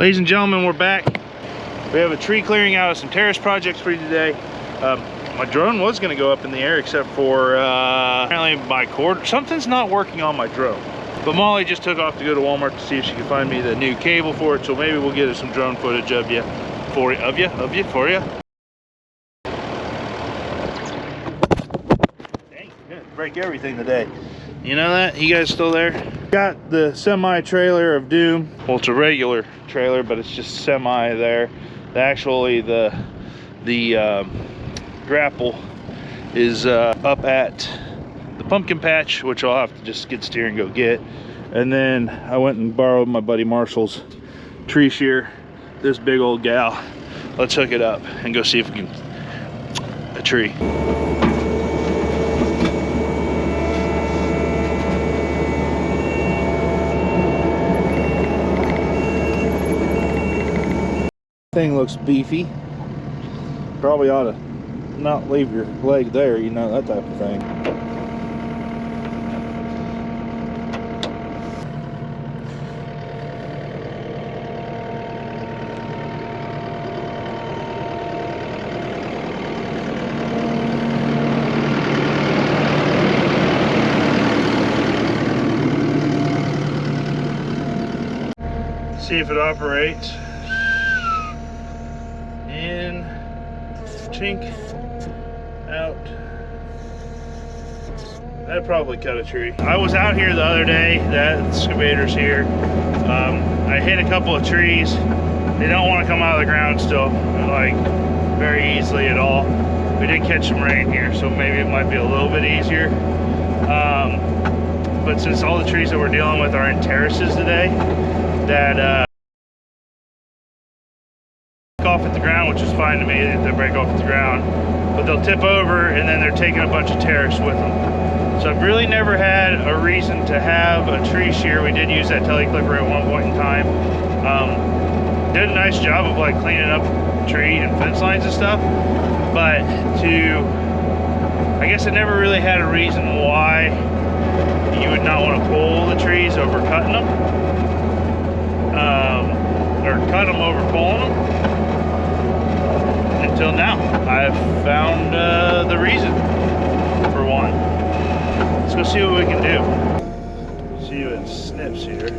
Ladies and gentlemen, we're back. We have a tree clearing out of some terrace projects for you today. My drone was going to go up in the air, except for apparently my cord. Something's not working on my drone. But Molly just took off to go to Walmart to see if she could find me the new cable for it. So maybe we'll get some drone footage of you, for you. Dang, gonna break everything today. You know that? You guys still there? Got the semi trailer of doom. Well, it's a regular trailer, but it's just semi there. Actually, the grapple is up at the pumpkin patch, which I'll have to just skid steer and go get. And then I went and borrowed my buddy Marshall's tree shear, this big old gal. Let's hook it up and go see if we can a tree. Thing looks beefy. Probably ought to not leave your leg there, you know, that type of thing. See if it operates. In, chink, out. That'd probably cut a tree. I was out here the other day, that excavator's here. I hit a couple of trees. They don't want to come out of the ground still, like very easily at all. We did catch some rain here, so maybe it might be a little bit easier. But since all the trees that we're dealing with are in terraces today, that off at the ground, which is fine to me if they break off at the ground, but they'll tip over and then they're taking a bunch of terrace with them. So I've really never had a reason to have a tree shear. We did use that telly clipper at one point in time. Did a nice job of like cleaning up tree and fence lines and stuff, but I guess I never really had a reason why you would not want to pull the trees over cutting them, or cut them over pulling them. Until now, I've found the reason for one. Let's go see what we can do. See what it snips here.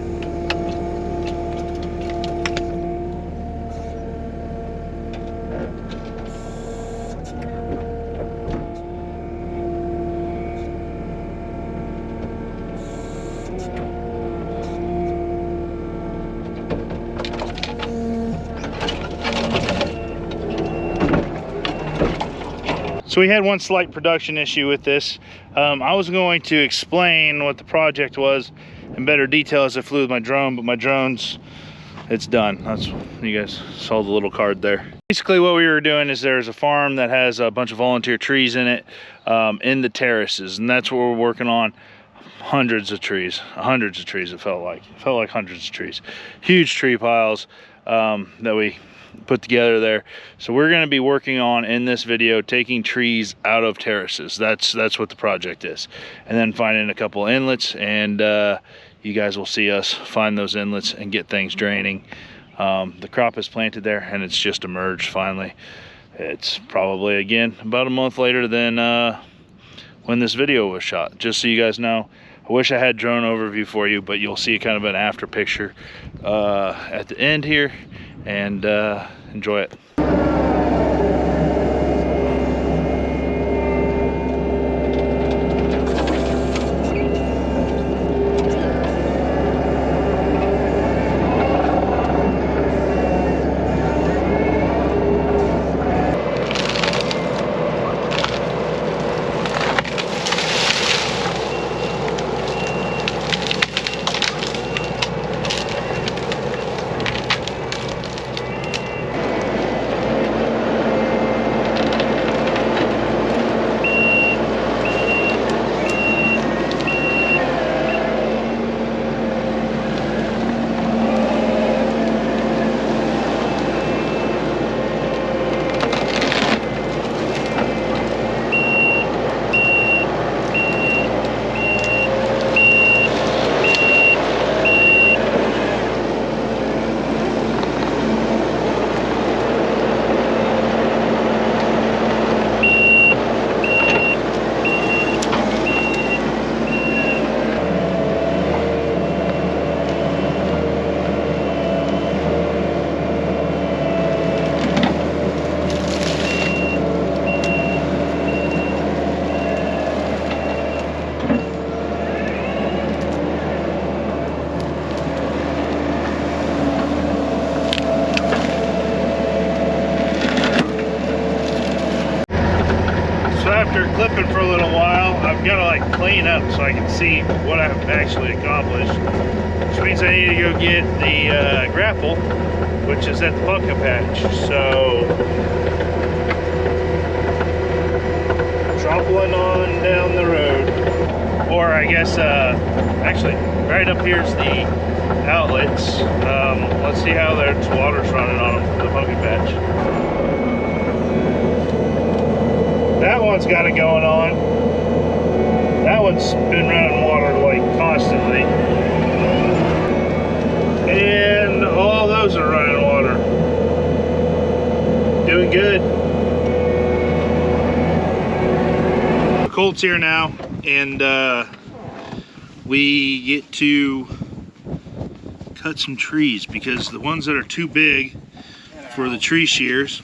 So we had one slight production issue with this. I was going to explain what the project was in better detail as I flew with my drone, but my drone's, it's done. That's, you guys saw the little card there. Basically what we were doing is there's a farm that has a bunch of volunteer trees in it, in the terraces, and that's what we're working on. Hundreds of trees it felt like hundreds of trees, huge tree piles that we put together there. So we're going to be working on, in this video, taking trees out of terraces. That's what the project is, and then finding a couple inlets, and you guys will see us find those inlets and get things draining. The crop is planted there and it's just emerged finally. It's probably, again, about a month later than when this video was shot, just so you guys know. I wish I had drone overview for you, but you'll see kind of an after picture at the end here, and enjoy it. after clipping for a little while, I've got to like clean up so I can see what I've actually accomplished. Which means I need to go get the grapple, which is at the pumpkin patch. So, trompling on down the road. Or I guess, actually, right up here's the outlets. Let's see how there's water's running on them for the pumpkin patch. That one's got it going on. That one's been running water like constantly. And all those are running water. Doing good. Colt's here now, and we get to cut some trees because the ones that are too big for the tree shears,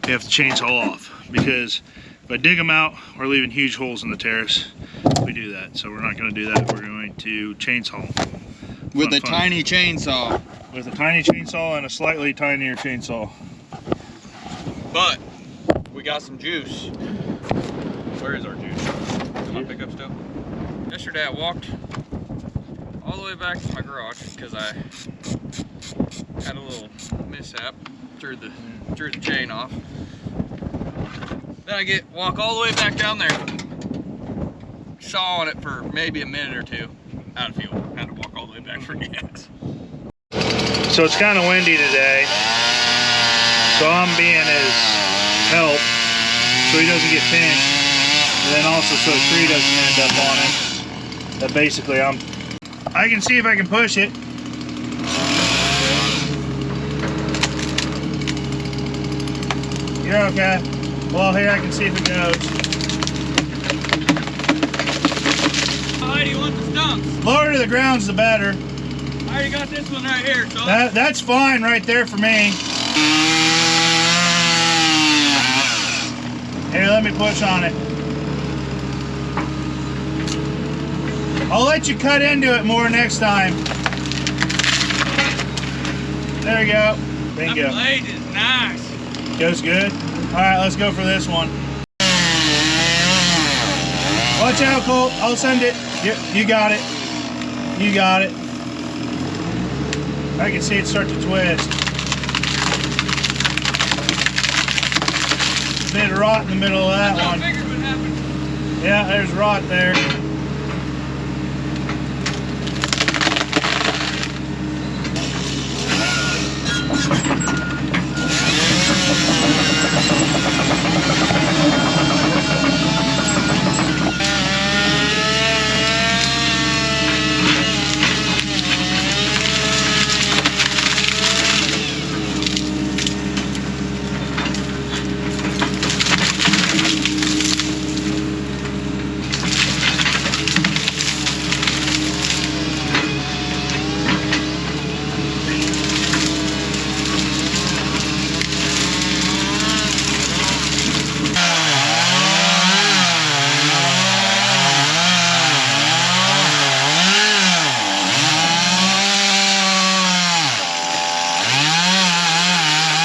we have to chainsaw off, because if I dig them out, we're leaving huge holes in the terrace if we do that. So we're not going to do that. We're going to chainsaw with a tiny chainsaw. With a tiny chainsaw and a slightly tinier chainsaw. But we got some juice. Where is our juice? Am I pick up still? Yesterday I walked all the way back to my garage because I had a little mishap, threw the chain off. Then I walk all the way back down there, saw on it for maybe a minute or two, out of fuel. Had to walk all the way back for gas. So it's kind of windy today, so I'm being his help so he doesn't get pinched, and then also so the tree doesn't end up on him. That basically I can see if I can push it. You're okay. Well, here I can see if it goes. How high do you want the stumps? Lower to the ground's the better. I already got this one right here, so that's fine right there for me. Here, let me push on it. I'll let you cut into it more next time. There you go. Bingo. That blade is nice. Goes good. All right, let's go for this one. Watch out, Colt. I'll send it. You got it. You got it. I can see it start to twist. A bit of rot in the middle of that one. I figured what happened. Yeah, there's rot there.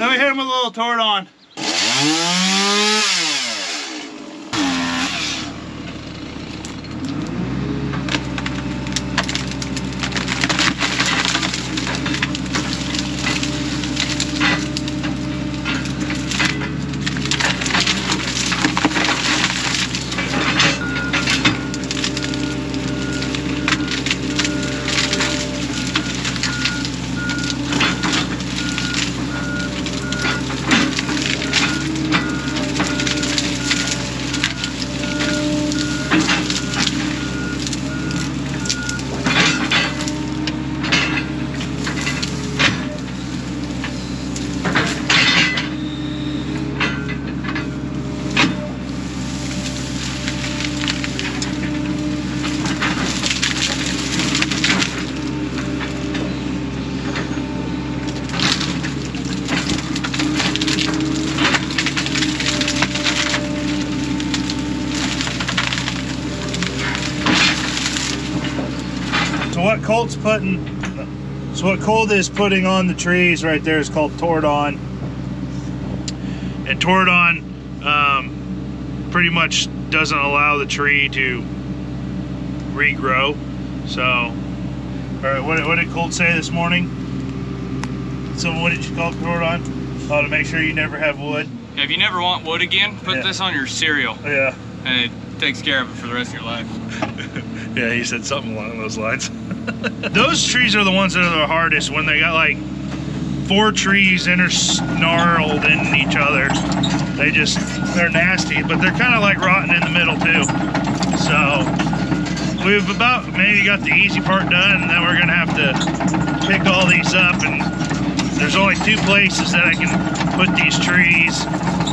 Let me hit him with a little tort on. what Colt's putting, so what Colt is putting on the trees right there is called Tordon. And Tordon pretty much doesn't allow the tree to regrow. So, all right, what did Colt say this morning? So what did you call Colt on? Oh, to make sure you never have wood. If you never want wood again, put this on your cereal. Yeah. And it takes care of it for the rest of your life. Yeah, he said something along those lines. Those trees are the ones that are the hardest, when they got like 4 trees intersnarled in each other. They're nasty, but they're kind of like rotten in the middle too. So we've about maybe got the easy part done, and then we're gonna have to pick all these up, and there's only 2 places that I can put these trees.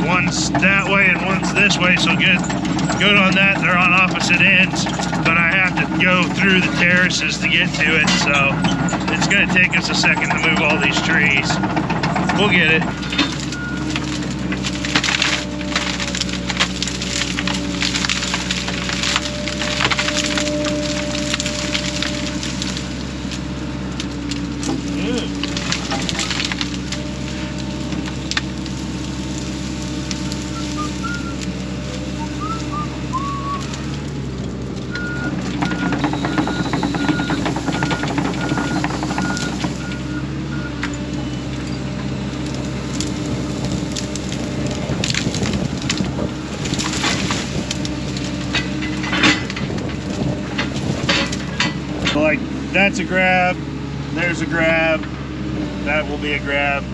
One's that way and one's this way, so good on that. They're on opposite ends, but I have to go through the terraces to get to it, so it's gonna take us a second to move all these trees. We'll get it. Like, that's a grab, there's a grab, that will be a grab.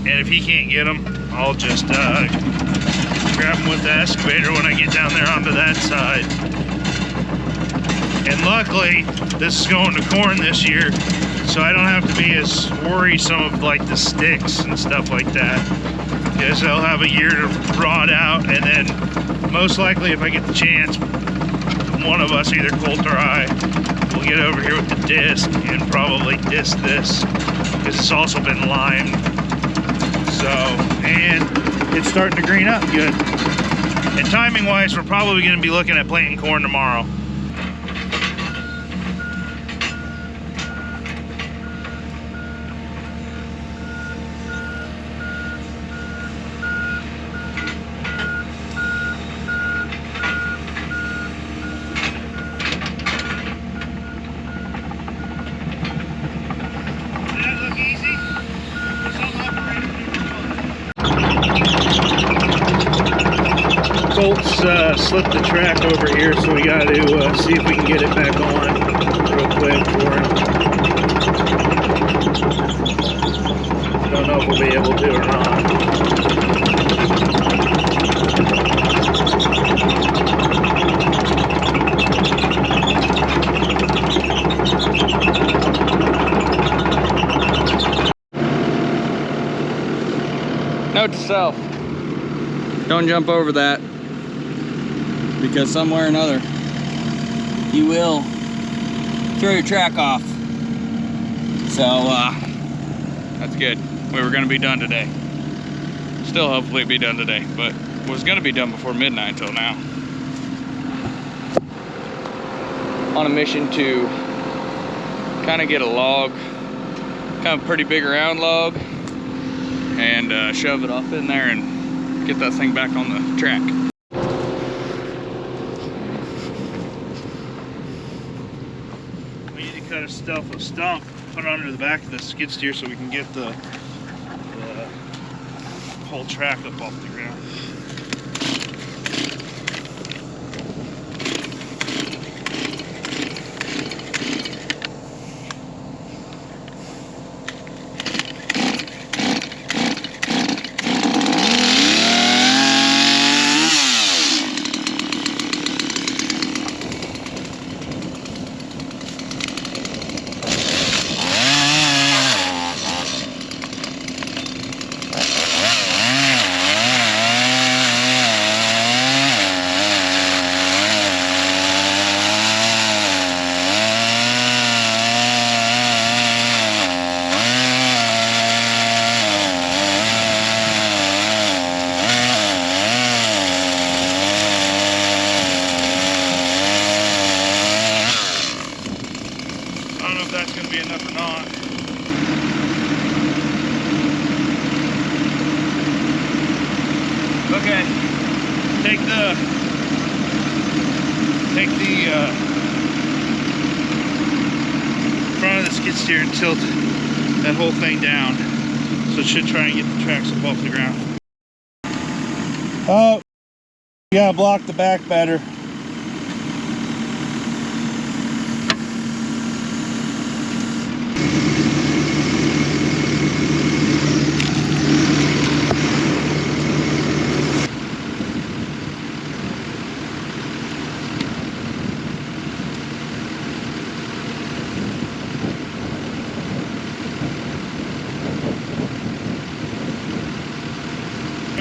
And if he can't get them, I'll just grab them with the excavator when I get down there onto that side. And luckily, this is going to corn this year, so I don't have to be as worrisome of like the sticks and stuff like that, because they'll have a year to rot out, and then most likely, if I get the chance, one of us, either Colt or I, will get over here with the disc and probably disc this, because it's also been limed. So, and it's starting to green up good. And timing wise, we're probably going to be looking at planting corn tomorrow. Colt's slipped the track over here, so we got to see if we can get it back on real quick for him. Don't know if we'll be able to or not. Note to self, don't jump over that, because somewhere or another you will throw your track off. So that's good. We were going to be done today. Still hopefully be done today, but was going to be done before midnight until now. On a mission to kind of get a log, kind of pretty big round log, and shove it off in there and get that thing back on the track. We need to cut a stump, put it under the back of the skid steer so we can get the whole track up off the ground. Okay. Take the front of the skid steer and tilt that whole thing down. So it should try and get the tracks up off the ground. Oh, you gotta block the back better.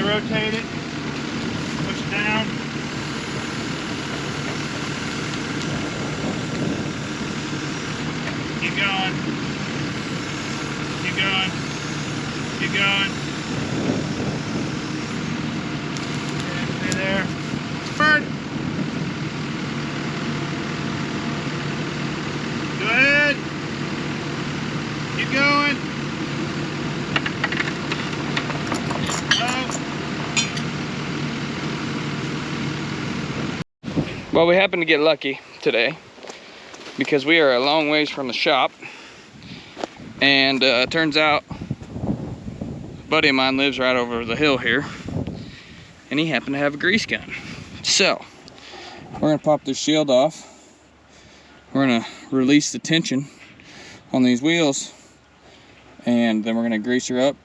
Rotate it, push it down. Keep going. Keep going. Keep going. Okay, stay there. Turn. Go ahead. Keep going. Well, we happened to get lucky today because we are a long ways from the shop, and turns out a buddy of mine lives right over the hill here, and he happened to have a grease gun. So we're gonna pop this shield off. We're gonna release the tension on these wheels, and then we're gonna grease her up,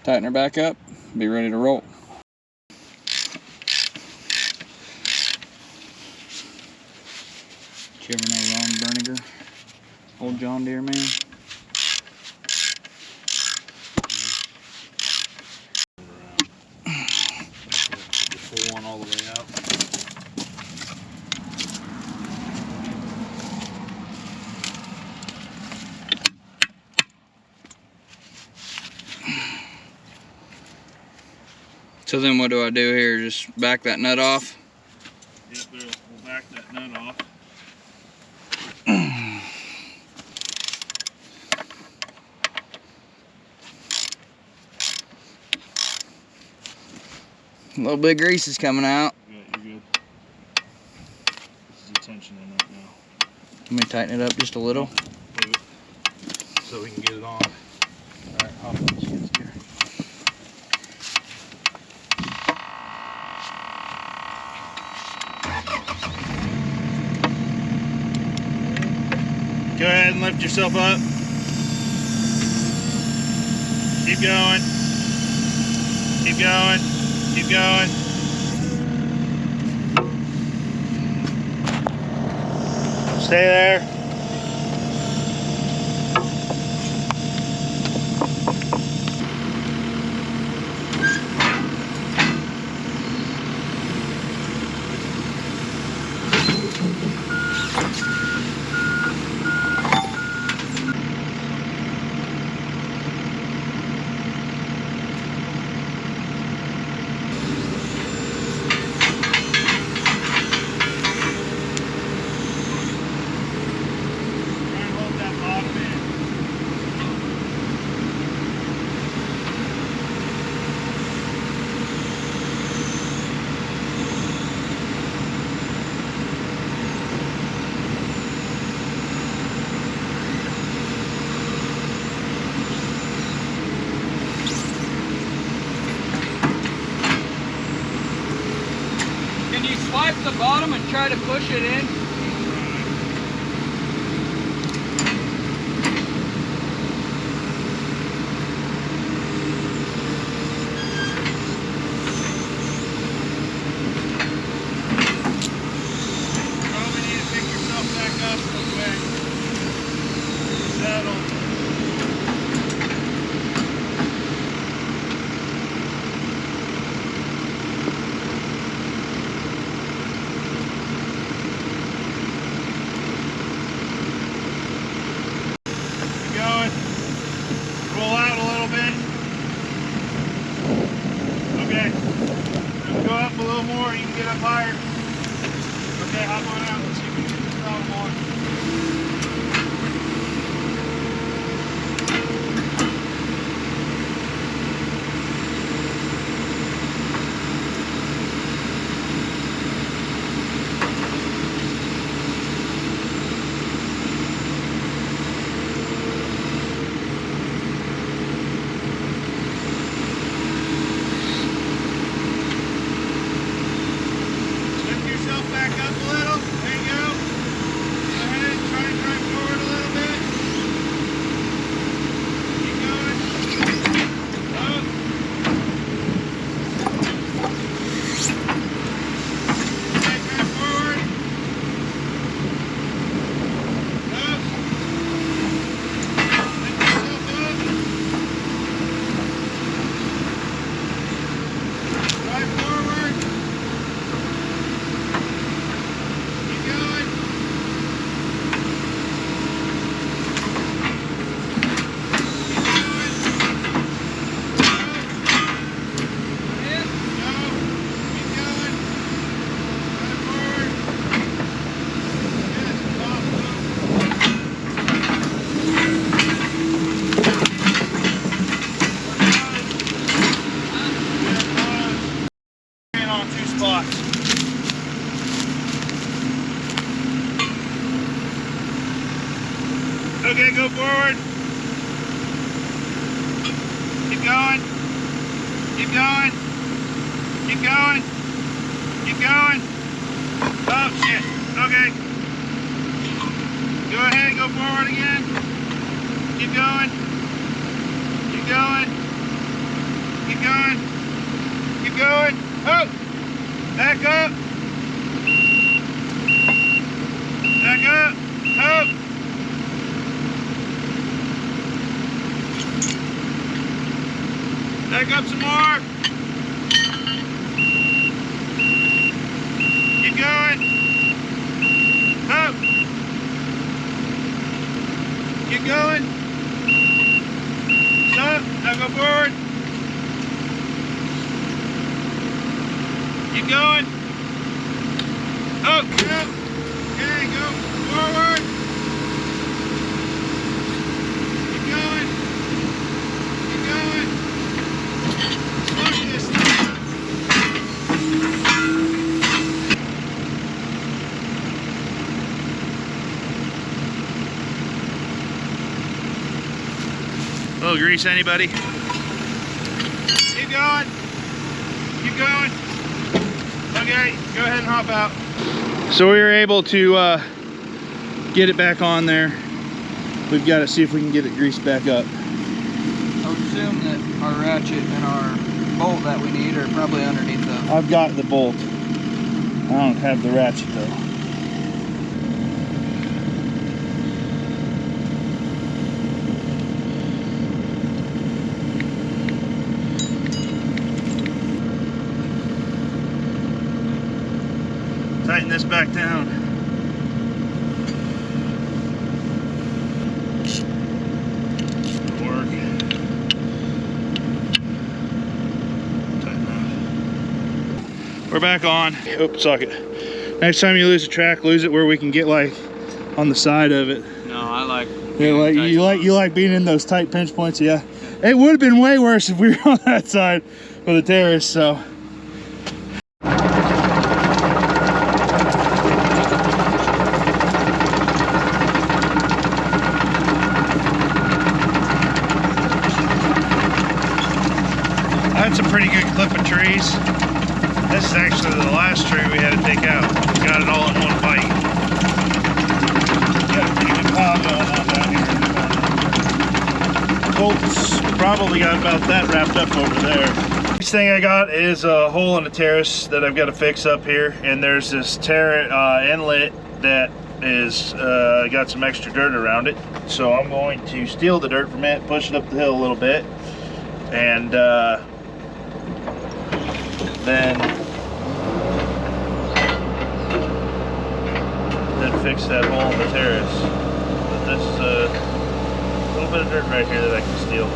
tighten her back up, and be ready to roll. Did you ever know Ron Berniger? Old John Deere man? Pull one all the way out. So then what do I do here? Just back that nut off? Yep, we'll back that nut off. A little bit of grease is coming out. You're good. This is the tension in right now. Let me tighten it up just a little. Move it so we can get it on. Alright, hop on the skid steer. Go ahead and lift yourself up. Keep going. Keep going. Keep going. Stay there. Can you swipe the bottom and try to push it in? Probably need to pick yourself back up real quick. Settle. Keep going. Keep going. Keep going. Keep going. Oh shit. Okay. Go ahead, go forward again. Keep going. Keep going. Keep going. Keep going. Oh! Back up. Back up. Up. Back up some more. Keep going. Up. Keep going. Stop. Now go forward. Keep going. Up. Up. Okay, go forward. Keep going. Keep going. Slow this down. A little grease, anybody? Keep going. Keep going. Okay, go ahead and hop out. So we were able to get it back on there. We've got to see if we can get it greased back up. I would assume that our ratchet and our bolt that we need are probably underneath the... I've got the bolt. I don't have the ratchet though. Tighten this back down. Work. Tighten up. We're back on. Oops, socket. Next time you lose a track, lose it where we can get like on the side of it. No, I like... Yeah, you like being in those tight pinch points, yeah. It would have been way worse if we were on that side of the terrace, so. I had some pretty good clipping trees. This is actually the last tree we had to take out. We got it all in one bite. Got a pretty good pile going on down here. Bolts probably got about that wrapped up over there. Next thing I got is a hole in the terrace that I've got to fix up here, and there's this inlet that is got some extra dirt around it. So I'm going to steal the dirt from it, push it up the hill a little bit, and then fix that hole in the terrace. But this is a little bit of dirt right here that I can steal.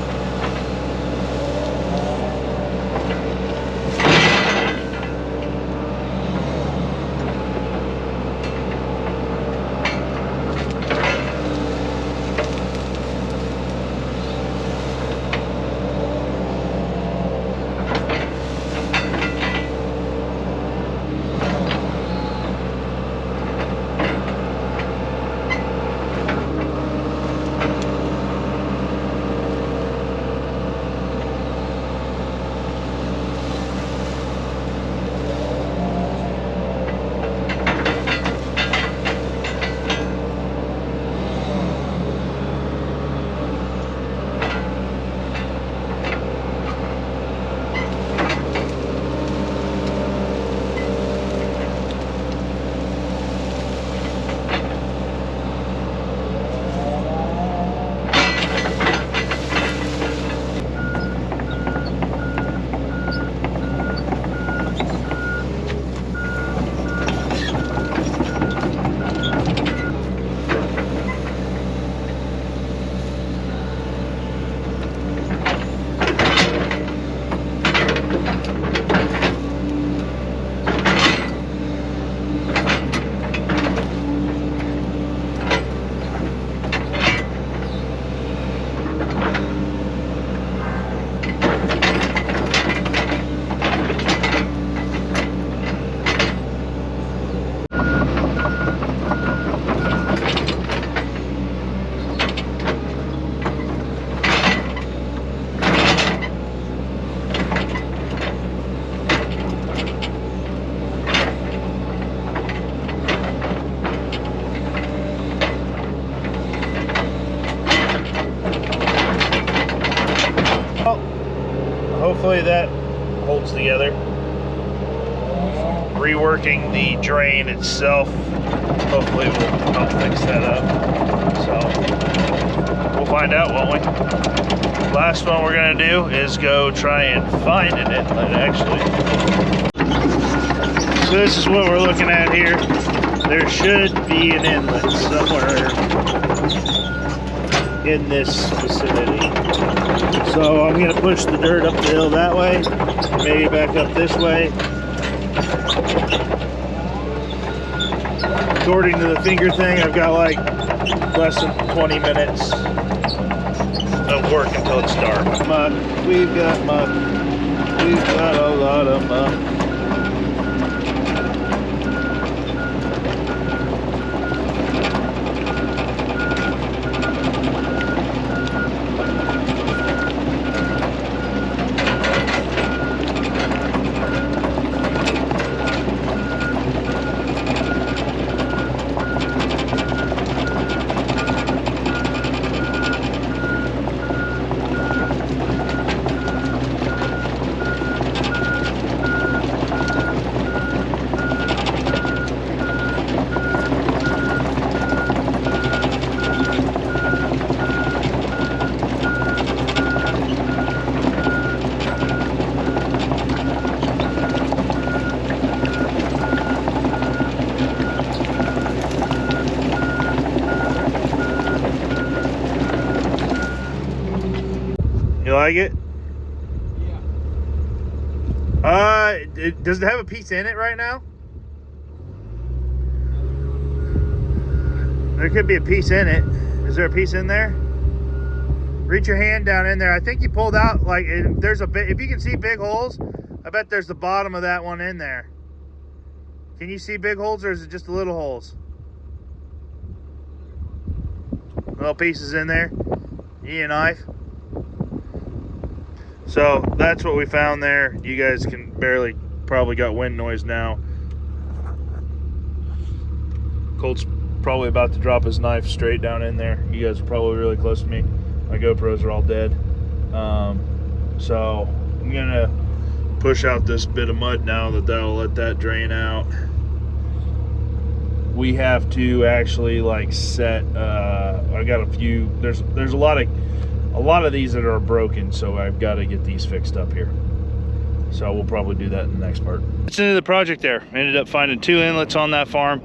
Well, hopefully that holds together. Reworking the drain itself hopefully will help fix that up. So we'll find out, won't we? Last one we're gonna do is go try and find an inlet, actually. So this is what we're looking at here. There should be an inlet somewhere in this vicinity. So I'm gonna push the dirt up the hill that way, maybe back up this way. According to the finger thing, I've got like less than 20 minutes of work until it's dark. Muck, we've got muck, we've got a lot of muck. You like it? Yeah. Does it have a piece in it right now? There could be a piece in it. Is there a piece in there? Reach your hand down in there. I think you pulled out, like, there's a bit, if you can see big holes, I bet there's the bottom of that one in there. Can you see big holes, or is it just the little holes? Little pieces in there. You need a knife. So that's what we found there. You guys can barely, probably got wind noise now. Colt's probably about to drop his knife straight down in there. You guys are probably really close to me. My GoPros are all dead. So I'm gonna push out this bit of mud now that'll let that drain out. We have to actually like set, I got a few, there's a lot of these that are broken, so I've got to get these fixed up here. So we'll probably do that in the next part. That's the end of the project there. Ended up finding 2 inlets on that farm.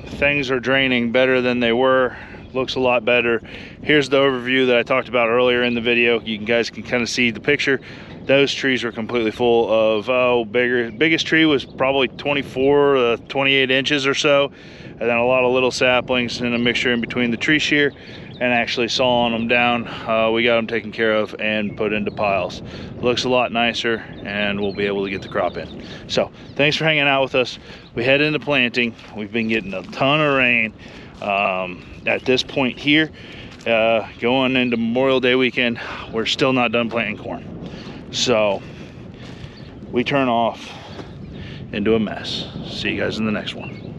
Things are draining better than they were. Looks a lot better. Here's the overview that I talked about earlier in the video. You guys can kind of see the picture. Those trees are completely full of, biggest tree was probably 24 to 28 inches or so. And then a lot of little saplings and a mixture in between the tree shear, and actually sawing them down. We got them taken care of and put into piles. Looks a lot nicer, and we'll be able to get the crop in. So thanks for hanging out with us. We head into planting. We've been getting a ton of rain. At this point here, going into Memorial Day weekend, we're still not done planting corn. So we turn off into a mess. See you guys in the next one.